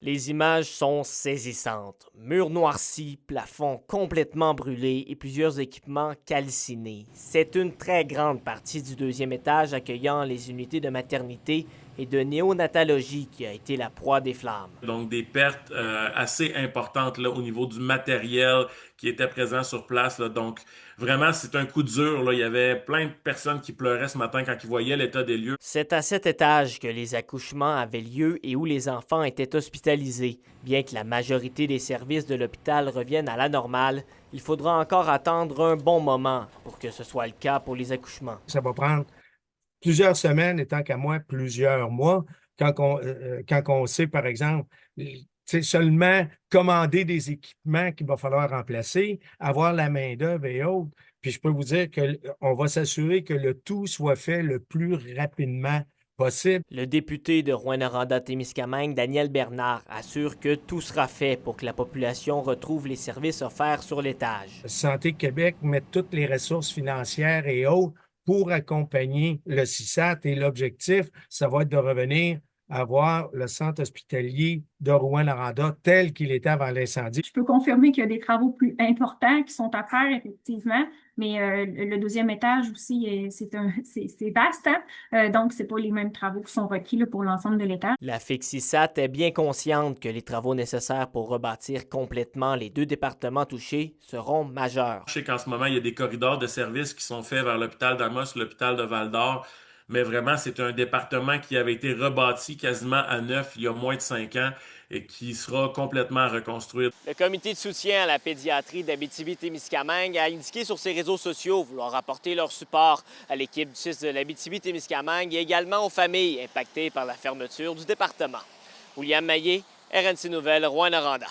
Les images sont saisissantes. Murs noircis, plafonds complètement brûlés et plusieurs équipements calcinés. C'est une très grande partie du deuxième étage accueillant les unités de maternité et de néonatologie qui a été la proie des flammes. Donc, des pertes assez importantes là, au niveau du matériel qui était présent sur place. Là. Donc, vraiment, c'est un coup dur. Là. Il y avait plein de personnes qui pleuraient ce matin quand ils voyaient l'état des lieux. C'est à cet étage que les accouchements avaient lieu et où les enfants étaient hospitalisés. Bien que la majorité des services de l'hôpital reviennent à la normale, il faudra encore attendre un bon moment pour que ce soit le cas pour les accouchements. Ça va prendre plusieurs semaines et tant qu'à moi, plusieurs mois, quand on sait, par exemple, seulement commander des équipements qu'il va falloir remplacer, avoir la main-d'œuvre et autres. Puis je peux vous dire qu'on va s'assurer que le tout soit fait le plus rapidement possible. Le député de Rouyn-Noranda-Témiscamingue, Daniel Bernard, assure que tout sera fait pour que la population retrouve les services offerts sur l'étage. Santé Québec met toutes les ressources financières et autres pour accompagner le CISAT et l'objectif, ça va être de revenir à voir le centre hospitalier de Rouyn-Noranda tel qu'il était avant l'incendie. Je peux confirmer qu'il y a des travaux plus importants qui sont à faire, effectivement, mais le deuxième étage aussi, c'est vaste, hein? Donc, c'est pas les mêmes travaux qui sont requis là, pour l'ensemble de l'étage. La FIC-CISAT est bien consciente que les travaux nécessaires pour rebâtir complètement les deux départements touchés seront majeurs. Je sais qu'en ce moment, il y a des corridors de services qui sont faits vers l'hôpital d'Amos, l'hôpital de Val-d'Or, mais vraiment, c'est un département qui avait été rebâti quasiment à neuf il y a moins de 5 ans et qui sera complètement reconstruit. Le comité de soutien à la pédiatrie d'Abitibi-Témiscamingue a indiqué sur ses réseaux sociaux vouloir apporter leur support à l'équipe du CIS de l'Abitibi-Témiscamingue et également aux familles impactées par la fermeture du département. William Maillé, RNC Nouvelles, Rouyn-Noranda.